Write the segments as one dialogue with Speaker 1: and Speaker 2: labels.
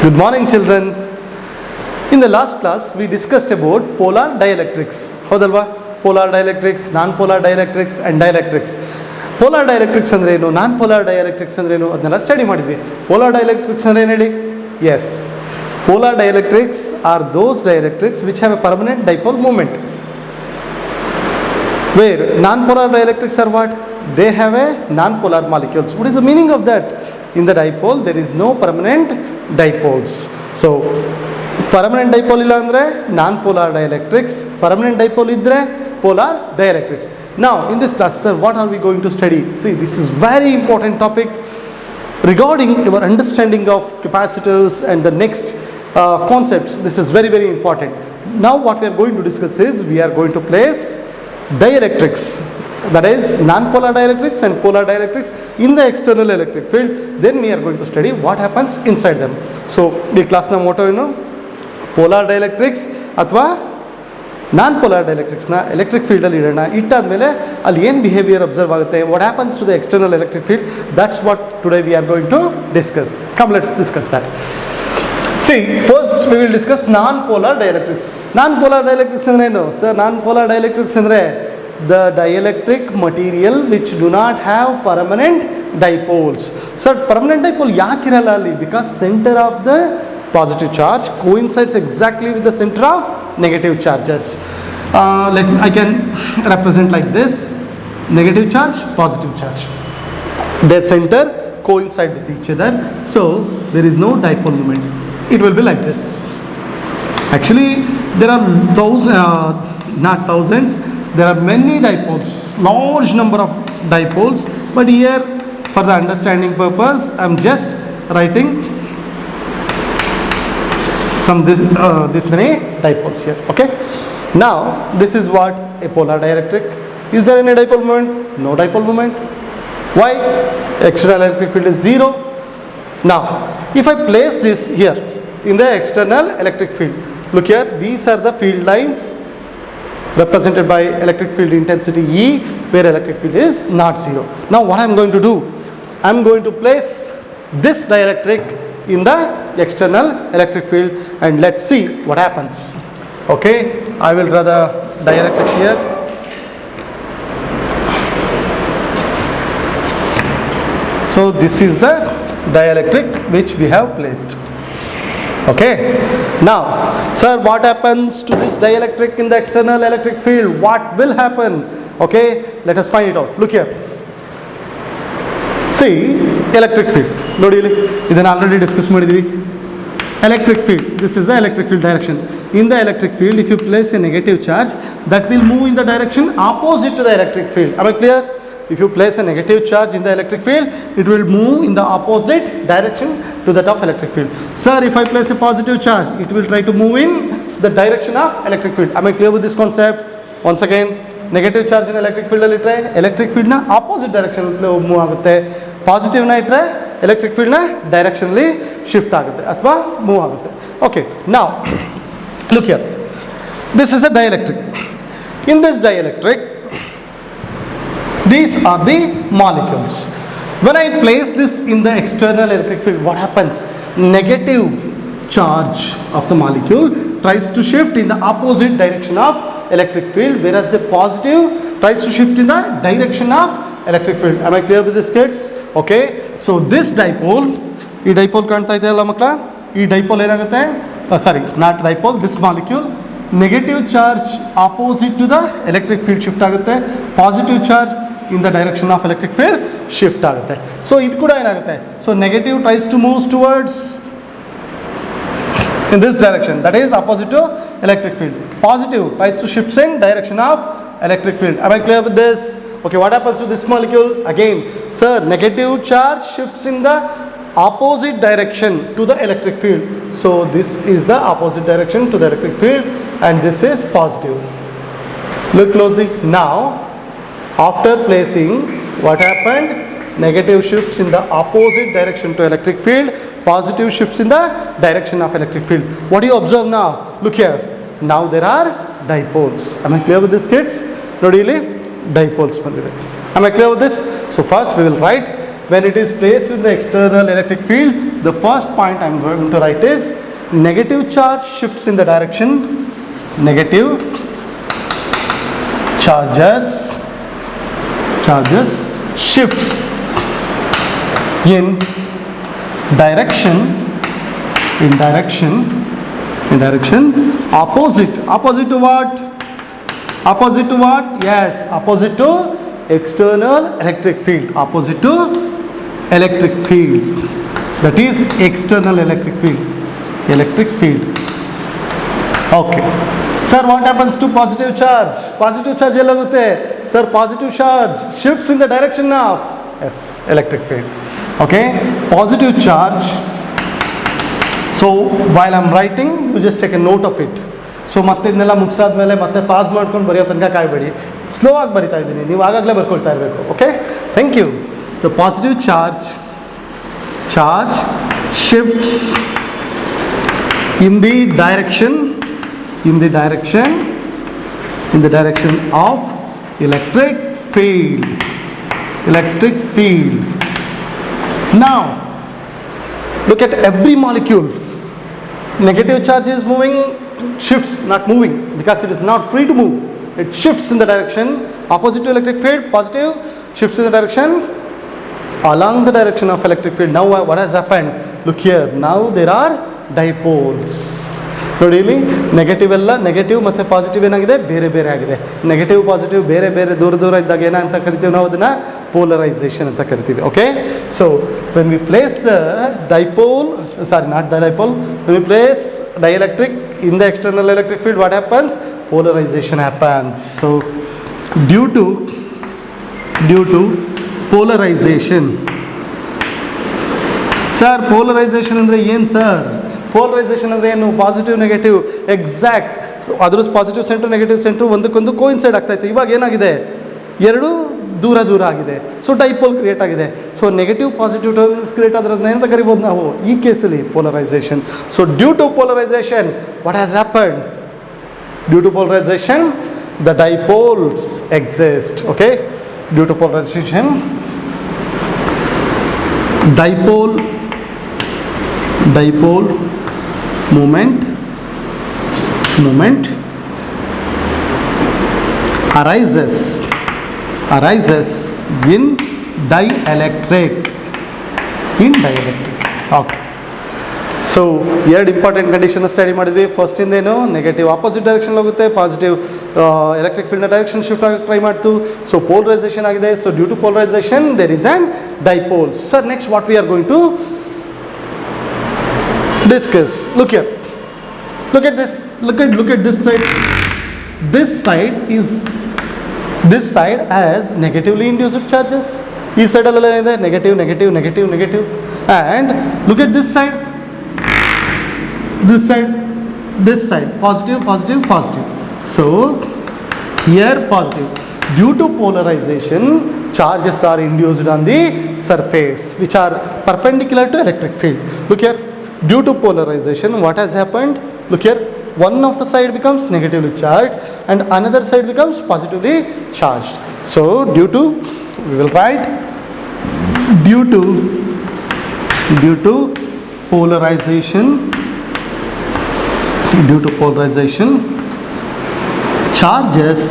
Speaker 1: Good morning, children. In the last class, we discussed about polar dielectrics. Hodalva? Polar dielectrics, non-polar dielectrics, and dielectrics. Polar dielectrics andre enu, non-polar dielectrics andre enu adnella study madidvi. Polar dielectrics andre ಏನು ಹೇಳಿ? Yes. Polar dielectrics are those dielectrics which have a permanent dipole moment. Where non-polar dielectrics are what? They have a non-polar molecules. What is the meaning of that? In the dipole, there is no permanent dipoles. So, permanent dipole illa andre non-polar dielectrics. Permanent dipole idre polar dielectrics. Now, in this class, sir, what are we going to study? See, this is very important topic regarding your understanding of capacitors and the next concepts. This is very, very important. Now, what we are going to discuss is we are going to place dielectrics, that is non-polar dielectrics and polar dielectrics in the external electric field. Then we are going to study what happens inside them. So, the class na motto ಏನು polar dielectrics ಅಥವಾ non-polar dielectrics na electric field ಅಲ್ಲಿ ಇಡೋಣ. ಇಟ್ಟಾದ್ಮೇಲೆ ಅಲ್ಲಿ ಏನು behaviour observe ಆಗುತ್ತೆ, what happens to the external electric field, that's what today we are going to discuss. Come, let's discuss that. See, first we will discuss non-polar dielectrics. Non-polar dielectrics ಅಂದ್ರೆ ಏನು sir? non-polar dielectrics ಅಂದ್ರೆ the dielectric material which do not have permanent dipoles. Sir, permanent dipole ಯಾಕೆ ಇರಲ್ಲ ಅಲ್ಲಿ? Because center of the positive charge coincides exactly with the center of negative charges. I can represent like this: negative charge, positive charge. Their center coincide with each other, so there is no dipole moment. It will be like this. Actually, there are not thousands. There are many dipoles, large number of dipoles. But here, for the understanding purpose, I am just writing this many dipoles here. Okay. Now, this is what a polar dielectric. Is there any dipole moment? No dipole moment. Why? External electric field is 0. Now, if I place this here in the external electric field, look here, these are the field lines represented by electric field intensity E, where electric field is not 0. Now what I am going to do, I am going to place this dielectric in the external electric field and let's see what happens. Okay, I will draw the dielectric here. So this is the dielectric which we have placed. Okay, now sir, what happens to this dielectric in the external electric field? What will happen? Okay, let us find it out. Look here. See, electric field. Nodi illi idanna already discuss madidvi. Electric field, this is the electric field direction. In the electric field, if you place a negative charge, that will move in the direction opposite to the electric field. Am I clear? If you place a negative charge in the electric field, it will move in the opposite direction to that of electric field. Sir, if I place a positive charge, it will try to move in the direction of electric field. Am I clear with this concept? Once again, negative charge in electric field alli itre electric field na opposite direction move agutte. Positive na itre electric field na directionally shift agutte athwa move agutte. Okay, now look here. This is a dielectric. In this dielectric, these are the molecules. When I place this in the external electric field, what happens? Negative charge of the molecule tries to shift in the opposite direction of electric field, whereas the positive tries to shift in the direction of electric field. Am I clear with this, kids? Okay, so this dipole, ee dipole ಕಾಣ್ತಾ ಇದೆ ಅಲ್ಲ ಮಕ್ಕಳ, ಈ dipole ಏನಾಗುತ್ತೆ? Sorry, not dipole, this molecule, negative charge opposite to the electric field shift ಆಗುತ್ತೆ, positive charge in the direction of electric field shift ಆಗುತ್ತೆ. So ಇದು ಕೂಡ ಏನಾಗುತ್ತೆ? So negative tries to move towards in this direction, that is opposite to electric field. Positive tries to shift in direction of electric field. Am I clear with this? Okay, what happens to this molecule? Again, sir, negative charge shifts in the opposite direction to the electric field. So this is the opposite direction to the electric field and this is positive. Look closely. Now, after placing, what happened? Negative shifts in the opposite direction to electric field, positive shifts in the direction of electric field. What do you observe now? Look here. Now there are dipoles. Am I clear with this, kids? Nodi illi dipoles bandide. Am I clear with this? So first we will write when it is placed in the external electric field, the first point I am going to write is negative charge shifts in the direction, negative charges shifts in direction opposite to what? Opposite to what? Yes, opposite to external electric field, opposite to electric field, that is external electric field. Okay, sir, what happens to positive charge? Positive charge elagutte, sir, positive charge shifts in the direction of, yes, electric field. Okay, positive charge. So while I'm writing, you just take a note of it. So ಮತ್ತೆ ಇದನ್ನೆಲ್ಲ ಮುಗಿಸಾದ್ಮೇಲೆ ಮತ್ತೆ pass ಮಾಡ್ಕೊಂಡು ಬರೆಯೋ ತನಕ ಕಾಯಬೇಡಿ, slow ಆಗಿ ಬರಿತಾ ಇದ್ದೀನಿ, ನೀವು ಆಗಾಗಲೇ ಬರ್ಕೊಳ್ತಾ ಇರಬೇಕು. Okay, thank you. The positive charge shifts in the direction of electric field. Now look at every molecule. Negative charge is moving, shifts, not moving, because it is not free to move. It shifts in the direction opposite to electric field. Positive shifts in the direction along the direction of electric field. Now what has happened? Look here, now there are dipoles. ನೋಡಿ ಇಲ್ಲಿ negative ಎಲ್ಲ negative ಮತ್ತು positive ಏನಾಗಿದೆ, ಬೇರೆ ಬೇರೆ ಆಗಿದೆ. Negative positive ಬೇರೆ ಬೇರೆ ದೂರ ಇದ್ದಾಗ ಏನಂತ ಕರಿತೀವಿ ನಾವು ಅದನ್ನು? ಪೋಲರೈಸೇಷನ್ ಅಂತ ಕರಿತೀವಿ. Okay, so when we place the dipole, when we place dielectric in the external electric field, what happens? Polarization happens. So due to polarization. Sir polarization ಅಂದರೆ ಏನು ಸರ್? ಪೋಲರೈಸೇಷನ್ ಅಂದರೆ ಏನು? Positive negative, exact. ಸೊ ಅದ್ರ positive centre negative centre ಒಂದಕ್ಕೊಂದು coincide ಆಗ್ತಾಯಿತ್ತು. ಇವಾಗ ಏನಾಗಿದೆ? ಎರಡು ದೂರ ಆಗಿದೆ. ಸೊ ಡೈಪೋಲ್ ಕ್ರಿಯೇಟ್ ಆಗಿದೆ. So negative positive terminals create ಆದ್ರನ್ನ ಏನಂತ ಕರಿಬೋದು ನಾವು ಈ ಕೇಸಲ್ಲಿ? Polarization. So due to polarization what has happened? Due to polarization the dipoles exist. Okay, due to polarization, dipole moment arises in dielectric. Okay, so ಎರಡು important condition study ಮಾಡಿದ್ವಿ. First ಇಂದೇನು negative opposite direction ಹೋಗುತ್ತೆ, positive electric ಫೀಲ್ಡ್ನ direction shift ಆಗಿ try ಮಾಡ್ತು. So polarization ಆಗಿದೆ. So due to polarization there is an dipole. Sir next what we are going to discuss. Look here, look at this side. This side has negatively induced charges. This side alla ide negative, and look at this side positive. So here positive. Due to polarization, charges are induced on the surface which are perpendicular to electric field. Look here, due to polarization what has happened? Look here, one of the side becomes negatively charged and another side becomes positively charged. So we will write due to polarization charges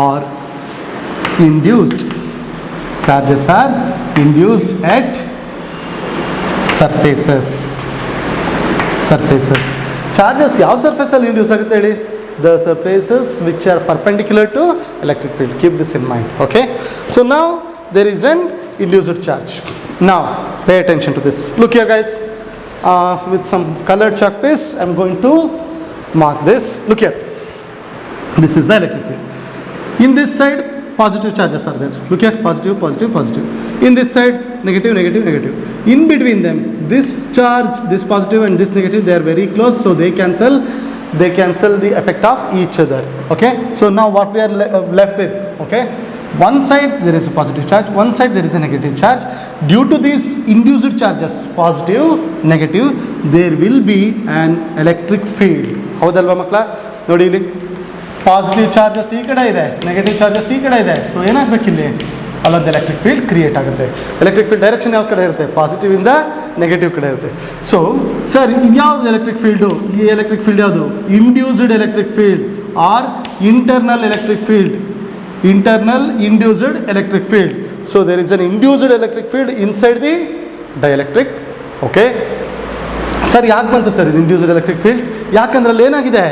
Speaker 1: are induced at surfaces. Charges ಯಾವ surface ಅಲ್ಲಿ induce ಆಗುತ್ತೆ ಹೇಳಿ? The surfaces which are perpendicular to electric field. Keep this in mind. Okay, so now there is an induced charge. Now pay attention to this. Look here guys, with some colored chalk piece I am going to mark this. Look here, this is the electric field. In this side positive charges are there. Look here, positive. In this side negative. In between them this charge, this positive and this negative, they are very close, so they cancel the effect of each other. Okay, so now what we are left with? Okay, one side there is a positive charge, one side there is a negative charge. Due to these induced charges, positive, negative, there will be an electric field. ಹೌದಲ್ವಾ ಮಕ್ಕಳ? ನೋಡಿ ಇಲ್ಲಿ positive charges ಈ ಕಡೆ ಇದೆ, negative charges ಈ ಕಡೆ ಇದೆ. ಸೊ ಏನಾಗಬೇಕು ಇಲ್ಲಿ? ಅಲ್ಲೊಂದು ಎಲೆಕ್ಟ್ರಿಕ್ ಫೀಲ್ಡ್ ಕ್ರಿಯೇಟ್ ಆಗುತ್ತೆ. ಎಲೆಕ್ಟ್ರಿಕ್ ಫೀಲ್ಡ್ ಡೈರೆಕ್ಷನ್ ಯಾವ ಕಡೆ ಇರುತ್ತೆ? ಪಾಸಿಟಿವ್ ಇಂದ ನೆಗೆಟಿವ್ ಕಡೆ ಇರುತ್ತೆ. ಸೊ ಸರ್ ಇದ್ಯಾವುದು ಎಲೆಕ್ಟ್ರಿಕ್ ಫೀಲ್ಡು? ಈ ಎಲೆಕ್ಟ್ರಿಕ್ ಫೀಲ್ಡ್ ಯಾವುದು? Induced electric field or internal electric field. Internal induced electric field. So there is an induced electric field inside the dielectric. Okay. Sir ಯಾಕೆ ಬಂತು sir ಇದು induced electric field? ಯಾಕಂದ್ರೆ ಅಲ್ಲಿ ಏನಾಗಿದೆ?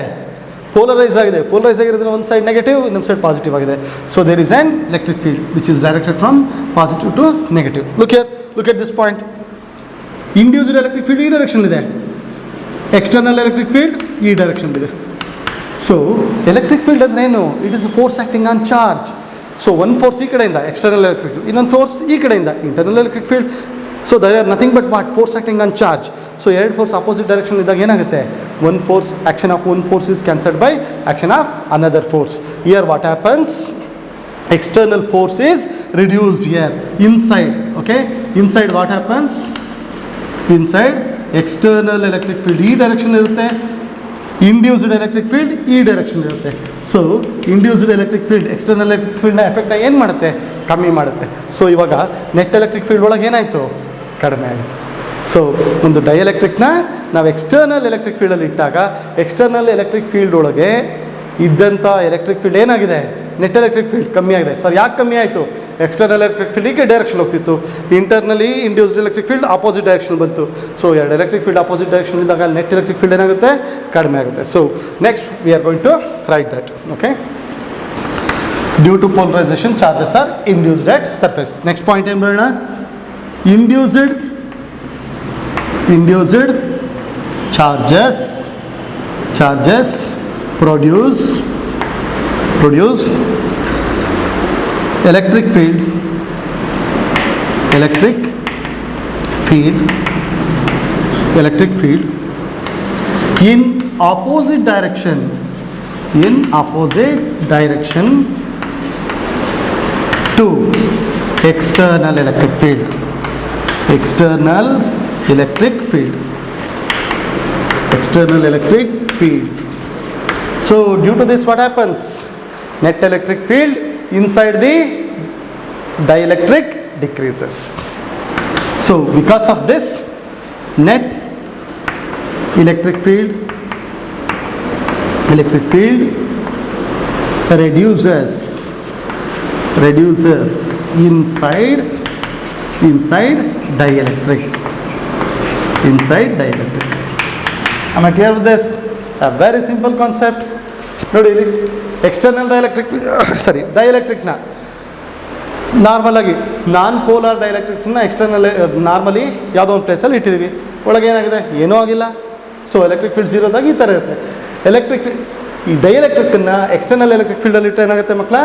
Speaker 1: Polarise ಆಗಿದೆ. Polarize ಆಗಿರೋದ್ರೆ ಒಂದು ಸೈಡ್ ನೆಗೆಟಿವ್, ಇನ್ನೊಂದು ಸೈಡ್ ಪಾಸಿಟಿವ್ ಆಗಿದೆ. So there is an electric field which is directed from positive to negative. Look at this point. Induced electric field ಈ ಡೈರೆಕ್ಷನ್ ಇದೆ, ಎಕ್ಸ್ಟರ್ನಲ್ ಎಲೆಕ್ಟ್ರಿಕ್ ಫೀಲ್ಡ್ ಈ ಡೈರೆಕ್ಷನ್ ಇದೆ. So electric field ಅಂದ್ರೆ ಏನು? It is force acting on charge. So ಒಂದು force ಈ ಕಡೆಯಿಂದ external electric field, ಇನ್ನೊಂದು ಫೋರ್ಸ್ ಈ ಕಡೆಯಿಂದ internal electric field. So there are nothing but what? Force acting on charge. So ಎರಡು ಫೋರ್ಸ್ ಅಪೋಸಿಟ್ ಡೈರೆಕ್ಷನ್ ಇದ್ದಾಗ ಏನಾಗುತ್ತೆ? One force, action of one force is cancelled by action of another force. Here what happens? External force is reduced here inside. Okay, inside what happens? Inside external electric field ಈ direction ಇರುತ್ತೆ, induced electric field ಈ direction ಇರುತ್ತೆ. So induced electric field external electric ಫೀಲ್ಡ್ನ ಎಫೆಕ್ಟ್ನ ಏನು ಮಾಡುತ್ತೆ? ಕಮ್ಮಿ ಮಾಡುತ್ತೆ. ಸೊ ಇವಾಗ ನೆಟ್ ಎಲೆಕ್ಟ್ರಿಕ್ ಫೀಲ್ಡ್ ಒಳಗೆ ಏನಾಯಿತು? ಕಡಿಮೆ ಆಯಿತು. ಸೊ ಒಂದು ಡೈಎಲೆಕ್ಟ್ರಿಕ್ನ ನಾವು ಎಕ್ಸ್ಟರ್ನಲ್ ಎಲೆಕ್ಟ್ರಿಕ್ ಫೀಲ್ಡಲ್ಲಿ ಇಟ್ಟಾಗ ಎಕ್ಸ್ಟರ್ನಲ್ ಎಲೆಕ್ಟ್ರಿಕ್ ಫೀಲ್ಡ್ ಒಳಗೆ ಇದ್ದಂಥ ಎಲೆಕ್ಟ್ರಿಕ್ ಫೀಲ್ಡ್ ಏನಾಗಿದೆ? ನೆಟ್ ಎಲೆಕ್ಟ್ರಿಕ್ ಫೀಲ್ಡ್ ಕಮ್ಮಿ ಆಗಿದೆ. ಸರ್ ಯಾಕೆ ಕಮ್ಮಿ ಆಯಿತು? ಎಕ್ಸ್ಟರ್ನಲ್ ಎಲೆಕ್ಟ್ರಿಕ್ ಫೀಲ್ಡ್ ಈ ಡೈರೆಕ್ಷನ್ ಹೋಗ್ತಿತ್ತು, internally induced electric field opposite direction ಬಂತು. ಸೊ ಎರಡು ಎಲೆಕ್ಟ್ರಿಕ್ ಫೀಲ್ಡ್ ಆಪೋಸಿಟ್ ಡೈರೆಕ್ಷನ್ ಇದ್ದಾಗ ನೆಟ್ ಎಲೆಕ್ಟ್ರಿಕ್ ಫೀಲ್ಡ್ ಏನಾಗುತ್ತೆ? ಕಡಿಮೆ ಆಗುತ್ತೆ. So next we are going to write that. Okay, due to polarization charges are induced at surface. Next point ಏನು ಬರೋಣ? Induced charges produce electric field in opposite direction to external electric field. So due to this what happens? Net electric field inside the dielectric decreases. So because of this, net electric field reduces inside dielectric. Am I clear with this? A very simple concept. ನೋಡಿ ಇಲ್ಲಿ external ಡೈಎಲೆಕ್ಟ್ರಿಕ್ನ ನಾರ್ಮಲಾಗಿ non polar ಡೈಎಲೆಕ್ಟ್ರಿಕ್ಸ್ನ external normally ಯಾವುದೋ ಒಂದು ಪ್ಲೇಸಲ್ಲಿ ಇಟ್ಟಿದ್ದೀವಿ, ಒಳಗೆ ಏನಾಗಿದೆ? ಏನೂ ಆಗಿಲ್ಲ. ಸೊ ಎಲೆಕ್ಟ್ರಿಕ್ ಫೀಲ್ಡ್ ಝೀರೋದಾಗ ಈ ಥರ ಇರುತ್ತೆ. ಈ ಡೈಎಲೆಕ್ಟ್ರಿಕ್ಕನ್ನು ಎಕ್ಸ್ಟರ್ನಲ್ ಎಲೆಕ್ಟ್ರಿಕ್ ಫೀಲ್ಡಲ್ಲಿ ಇಟ್ಟರೆ ಏನಾಗುತ್ತೆ ಮಕ್ಕಳ?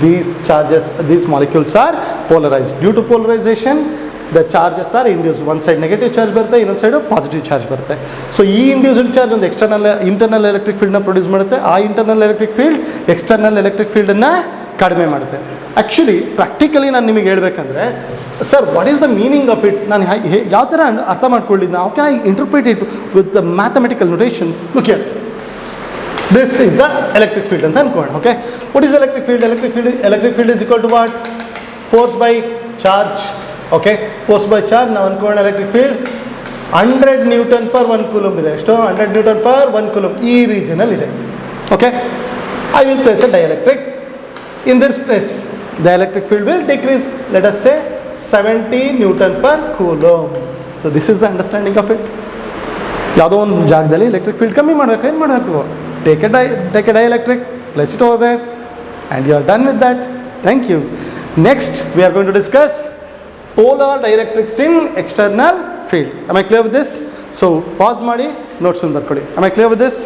Speaker 1: these molecules are polarized. Due to polarization the charges are induced. One side negative charge ಬರುತ್ತೆ, ಇನ್ನೊಂದು ಸೈಡು ಪಾಸಿಟಿವ್ ಚಾರ್ಜ್ ಬರುತ್ತೆ. ಸೊ ಈ ಇಂಡ್ಯೂಸ್ಡ್ ಚಾರ್ಜ್ ಒಂದು ಇಂಟರ್ನಲ್ ಎಲೆಕ್ಟ್ರಿಕ್ ಫೀಲ್ಡ್ನ ಪ್ರೊಡ್ಯೂಸ್ ಮಾಡುತ್ತೆ. ಆ internal electric field external electric ಫೀಲ್ಡನ್ನು ಕಡಿಮೆ ಮಾಡುತ್ತೆ. ಆ್ಯಕ್ಚುಲಿ ಪ್ರಾಕ್ಟಿಕಲಿ ನಾನು ನಿಮಗೆ ಹೇಳ್ಬೇಕಂದ್ರೆ, sir what is the meaning of it? ನಾನು ಯಾವ ಥರ ಅರ್ಥ ಮಾಡ್ಕೊಂಡಿದ್ದೆ? How can I interpret it with the mathematical notation? Look here, this is the electric field ಅಂತ ಅನ್ಕೋಣ. Okay, what is electric field? Electric field is equal to what? Force by charge. Okay, force by charge ನಾವು ಅನ್ಕೋಣ. Electric field 100 Newton per 1 coulomb ಇದೆ. ಎಷ್ಟು? 100 Newton per 1 coulomb ಈ ರೀಜನಲ್ಲಿ ಇದೆ. Okay, I will place a dielectric in this place. The electric field will decrease, let us say 70 Newton per coulomb. So this is the understanding of it. ಯಾವುದೋ ಒಂದು ಜಾಗದಲ್ಲಿ electric field ಕಮ್ಮಿ ಮಾಡಬೇಕು. ಏನು ಮಾಡಬೇಕು? Take a dielectric, place it over there, and you are done with that. Thank you. Next, we are going to discuss polar dielectrics in external field. Am I clear with this? So pause ಮಾಡಿ notes ಬರ್ಕೊಳ್ಳಿ. Am I clear with this?